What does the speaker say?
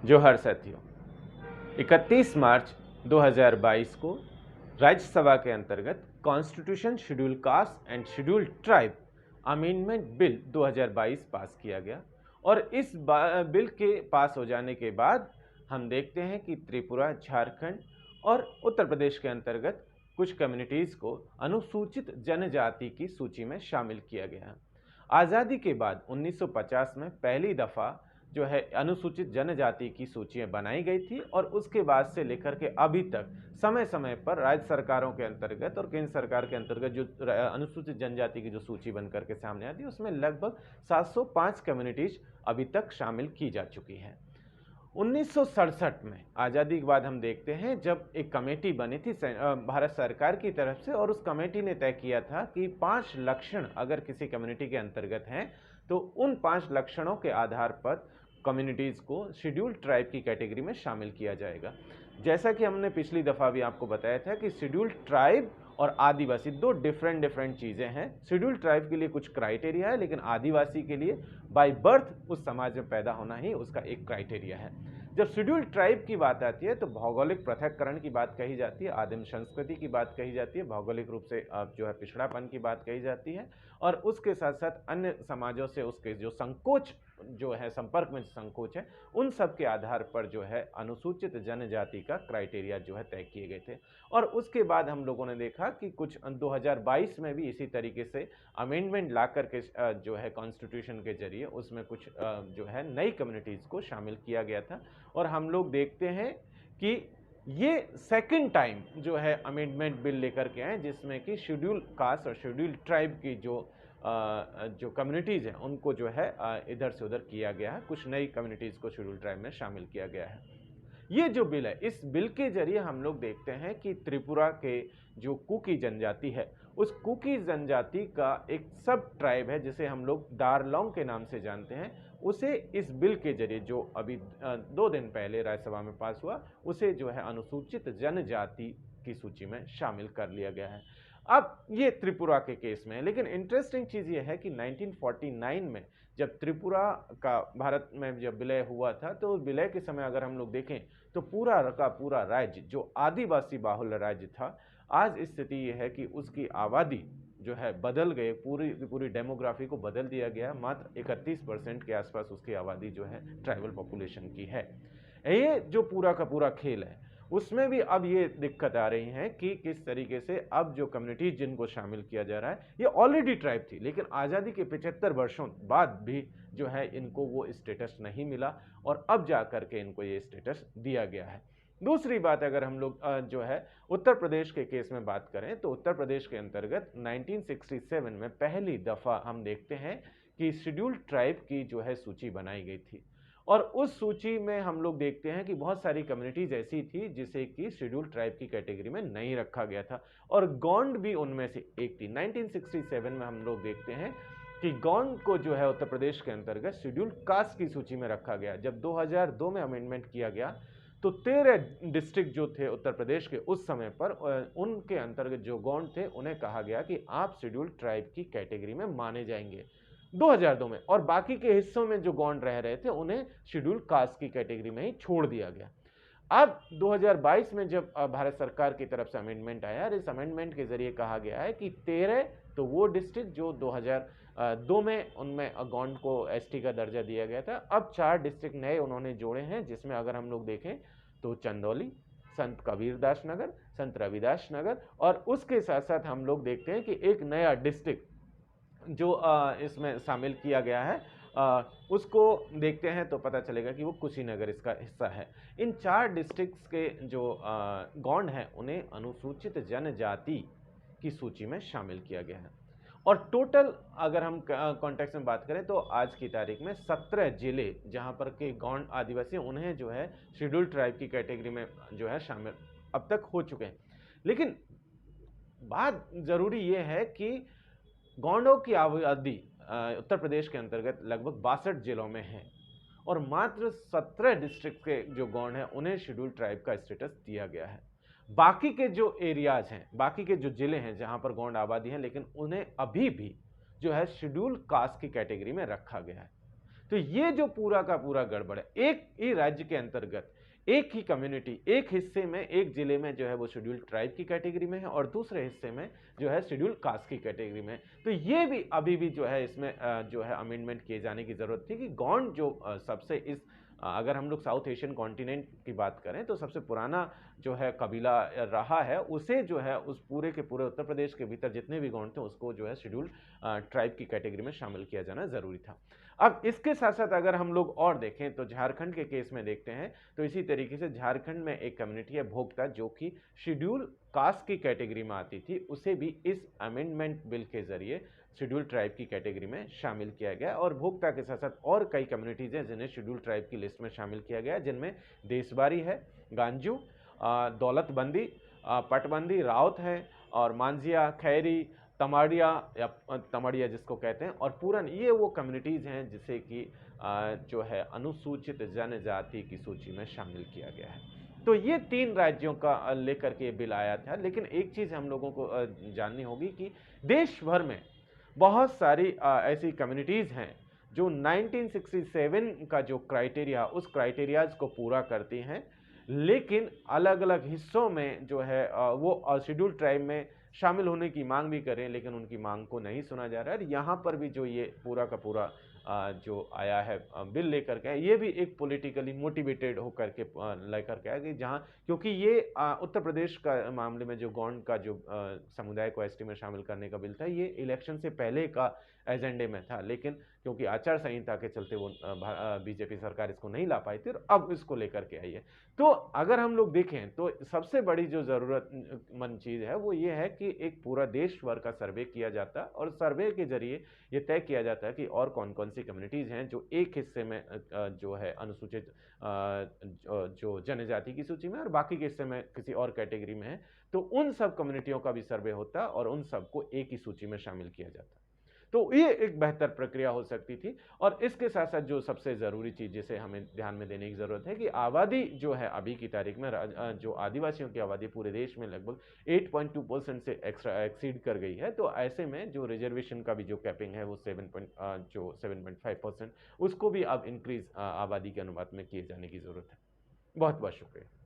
जोहर साथियों, 31 मार्च 2022 को राज्यसभा के अंतर्गत constitution schedule caste and schedule tribe amendment bill 2022 पास किया गया और इस बिल के पास हो जाने के बाद हम देखते हैं कि त्रिपुरा, झारखंड और उत्तर प्रदेश के अंतर्गत कुछ कम्युनिटीज़ को अनुसूचित जनजाति की सूची में शामिल किया गया है। आज़ादी के बाद 1950 में पहली दफ़ा जो है अनुसूचित जनजाति की सूचियां बनाई गई थी और उसके बाद से लेकर के अभी तक समय समय पर राज्य सरकारों के अंतर्गत और केंद्र सरकार के अंतर्गत जो अनुसूचित जनजाति की जो सूची बनकर के सामने आती है उसमें लगभग 705 कम्युनिटीज अभी तक शामिल की जा चुकी है। 1967 में आज़ादी के बाद हम देखते हैं जब एक कमेटी बनी थी भारत सरकार की तरफ से और उस कमेटी ने तय किया था कि 5 लक्षण अगर किसी कम्युनिटी के अंतर्गत हैं तो उन 5 लक्षणों के आधार पर कम्युनिटीज़ को शेड्यूल ट्राइब की कैटेगरी में शामिल किया जाएगा। जैसा कि हमने पिछली दफ़ा भी आपको बताया था कि शेड्यूल ट्राइब और आदिवासी दो डिफरेंट चीज़ें हैं। शेड्यूल ट्राइब के लिए कुछ क्राइटेरिया है, लेकिन आदिवासी के लिए बाय बर्थ उस समाज में पैदा होना ही उसका एक क्राइटेरिया है। जब शेड्यूल ट्राइब की बात आती है तो भौगोलिक पृथक्करण की बात कही जाती है, आदिम संस्कृति की बात कही जाती है, भौगोलिक रूप से जो है पिछड़ापन की बात कही जाती है और उसके साथ साथ अन्य समाजों से उसके जो संकोच जो है, संपर्क में संकोच है, उन सब के आधार पर जो है अनुसूचित जनजाति का क्राइटेरिया जो है तय किए गए थे। और उसके बाद हम लोगों ने देखा कि कुछ 2022 में भी इसी तरीके से अमेंडमेंट ला करके जो है कॉन्स्टिट्यूशन के जरिए उसमें कुछ जो है नई कम्युनिटीज़ को शामिल किया गया था और हम लोग देखते हैं कि ये सेकंड टाइम जो है अमेंडमेंट बिल लेकर के आए जिसमें कि शेड्यूल कास्ट और शेड्यूल ट्राइब की जो कम्युनिटीज़ हैं उनको जो है इधर से उधर किया गया है। कुछ नई कम्युनिटीज़ को शेड्यूल ट्राइब में शामिल किया गया है। ये जो बिल है, इस बिल के जरिए हम लोग देखते हैं कि त्रिपुरा के जो कुकी जनजाति है उस कुकी जनजाति का एक सब ट्राइब है जिसे हम लोग दारलोंग के नाम से जानते हैं, उसे इस बिल के जरिए जो अभी 2 दिन पहले राज्यसभा में पास हुआ उसे जो है अनुसूचित जनजाति की सूची में शामिल कर लिया गया है। अब ये त्रिपुरा के केस में है, लेकिन इंटरेस्टिंग चीज़ ये है कि 1949 में जब त्रिपुरा का भारत में जब विलय हुआ था तो विलय के समय अगर हम लोग देखें तो पूरा का पूरा राज्य जो आदिवासी बाहुल्य राज्य था, आज स्थिति ये है कि उसकी आबादी जो है बदल गए, पूरी डेमोग्राफी को बदल दिया गया। मात्र 31% के आसपास उसकी आबादी जो है ट्राइबल पॉपुलेशन की है। ये जो पूरा का पूरा खेल है उसमें भी अब ये दिक्कत आ रही है कि किस तरीके से अब जो कम्युनिटीज जिनको शामिल किया जा रहा है ये ऑलरेडी ट्राइब थी, लेकिन आज़ादी के 75 वर्षों बाद भी जो है इनको वो स्टेटस नहीं मिला और अब जा करके इनको ये स्टेटस दिया गया है। दूसरी बात अगर हम लोग जो है उत्तर प्रदेश के केस में बात करें तो उत्तर प्रदेश के अंतर्गत 1967 में पहली दफ़ा हम देखते हैं कि शेड्यूल ट्राइब की जो है सूची बनाई गई थी और उस सूची में हम लोग देखते हैं कि बहुत सारी कम्युनिटीज ऐसी थी जिसे कि शेड्यूल ट्राइब की कैटेगरी में नहीं रखा गया था और गोंड भी उनमें से एक थी। 1967 में हम लोग देखते हैं कि गोंड को जो है उत्तर प्रदेश के अंतर्गत शेड्यूल कास्ट की सूची में रखा गया। जब 2002 में अमेंडमेंट किया गया तो 13 डिस्ट्रिक्ट जो थे उत्तर प्रदेश के उस समय पर उनके अंतर्गत जो गोंड थे उन्हें कहा गया कि आप शेड्यूल ट्राइब की कैटेगरी में माने जाएंगे 2002 में, और बाकी के हिस्सों में जो गोंड रह रहे थे उन्हें शेड्यूल कास्ट की कैटेगरी में ही छोड़ दिया गया। अब 2022 में जब भारत सरकार की तरफ से अमेंडमेंट आया और इस अमेंडमेंट के जरिए कहा गया है कि 13 तो वो डिस्ट्रिक्ट जो 2002 में उनमें गोंड को एसटी का दर्जा दिया गया था, अब 4 डिस्ट्रिक्ट नए उन्होंने जोड़े हैं जिसमें अगर हम लोग देखें तो चंदौली, संत कबीरदास नगर, संत रविदास नगर और उसके साथ साथ हम लोग देखते हैं कि एक नया डिस्ट्रिक्ट जो इसमें शामिल किया गया है उसको देखते हैं तो पता चलेगा कि वो कुशीनगर इसका हिस्सा है। इन 4 डिस्ट्रिक्ट्स के जो गोंड हैं उन्हें अनुसूचित जनजाति की सूची में शामिल किया गया है और टोटल अगर हम कॉन्टेक्स्ट में बात करें तो आज की तारीख में 17 जिले जहां पर के गोंड आदिवासी उन्हें जो है शेड्यूल ट्राइब की कैटेगरी में जो है शामिल अब तक हो चुके हैं। लेकिन बात ज़रूरी ये है कि गोंडों की आबादी उत्तर प्रदेश के अंतर्गत लगभग 62 जिलों में है और मात्र 17 डिस्ट्रिक्ट के जो गोंड हैं उन्हें शेड्यूल ट्राइब का स्टेटस दिया गया है। बाकी के जो एरियाज हैं, बाकी के जो जिले हैं जहां पर गोंड आबादी है, लेकिन उन्हें अभी भी जो है शेड्यूल कास्ट की कैटेगरी में रखा गया है। तो ये जो पूरा का पूरा गड़बड़ है, एक ही राज्य के अंतर्गत एक ही कम्युनिटी एक हिस्से में एक जिले में जो है वो शेड्यूल्ड ट्राइब की कैटेगरी में है और दूसरे हिस्से में जो है शेड्यूल्ड कास्ट की कैटेगरी में। तो ये भी अभी भी जो है इसमें जो है अमेंडमेंट किए जाने की जरूरत थी कि गौंड जो सबसे इस अगर हम लोग साउथ एशियन कॉन्टिनेंट की बात करें तो सबसे पुराना जो है कबीला रहा है, उसे जो है उस पूरे के पूरे उत्तर प्रदेश के भीतर जितने भी गौंड थे उसको जो है शेड्यूल्ड ट्राइब की कैटेगरी में शामिल किया जाना जरूरी था। अब इसके साथ साथ अगर हम लोग और देखें तो झारखंड के केस में देखते हैं तो इसी तरीके से झारखंड में एक कम्युनिटी है भोक्ता जो कि शेड्यूल कास्ट की कैटेगरी में आती थी, उसे भी इस अमेंडमेंट बिल के जरिए शेड्यूल ट्राइब की कैटेगरी में शामिल किया गया। और भोक्ता के साथ साथ और कई कम्युनिटीज हैं जिन्हें शेड्यूल ट्राइब की लिस्ट में शामिल किया गया, जिनमें देशवारी है, गांजू, दौलतबंदी, पटबंदी, राउत है और मांझिया, खैरी, तमाड़िया या तमाड़िया जिसको कहते हैं और पूरन, ये वो कम्युनिटीज़ हैं जिसे कि जो है अनुसूचित जनजाति की सूची में शामिल किया गया है। तो ये 3 राज्यों का लेकर के बिल आया था। लेकिन एक चीज़ हम लोगों को जाननी होगी कि देश भर में बहुत सारी ऐसी कम्युनिटीज़ हैं जो 1967 का जो क्राइटेरिया उस क्राइटेरियाज को पूरा करती हैं, लेकिन अलग अलग हिस्सों में जो है वो शेड्यूल ट्राइब में शामिल होने की मांग भी करें, लेकिन उनकी मांग को नहीं सुना जा रहा है। और यहाँ पर भी जो ये पूरा का पूरा जो आया है बिल लेकर के, ये भी एक पॉलिटिकली मोटिवेटेड होकर के लेकर के आया कि जहाँ, क्योंकि ये उत्तर प्रदेश का मामले में जो गौंड का जो समुदाय को एसटी में शामिल करने का बिल था, ये इलेक्शन से पहले का एजेंडे में था, लेकिन क्योंकि आचार संहिता के चलते वो बीजेपी सरकार इसको नहीं ला पाई थी और अब इसको लेकर के आई है। तो अगर हम लोग देखें तो सबसे बड़ी जो ज़रूरतमंद चीज़ है वो ये है कि एक पूरा देश भर का सर्वे किया जाता और सर्वे के जरिए ये तय किया जाता है कि और कौन कौन सी कम्युनिटीज़ हैं जो एक हिस्से में जो है अनुसूचित जो जनजाति की सूची में और बाकी के हिस्से में किसी और कैटेगरी में है, तो उन सब कम्युनिटियों का भी सर्वे होता और उन सबको एक ही सूची में शामिल किया जाता। तो ये एक बेहतर प्रक्रिया हो सकती थी। और इसके साथ साथ जो सबसे ज़रूरी चीज़ जिसे हमें ध्यान में देने की ज़रूरत है कि आबादी जो है अभी की तारीख में जो आदिवासियों की आबादी पूरे देश में लगभग 8.2% से एक्सीड कर गई है। तो ऐसे में जो रिजर्वेशन का भी जो कैपिंग है वो 7.5% उसको भी अब इंक्रीज आबादी के अनुपात में किए जाने की ज़रूरत है। बहुत बहुत शुक्रिया।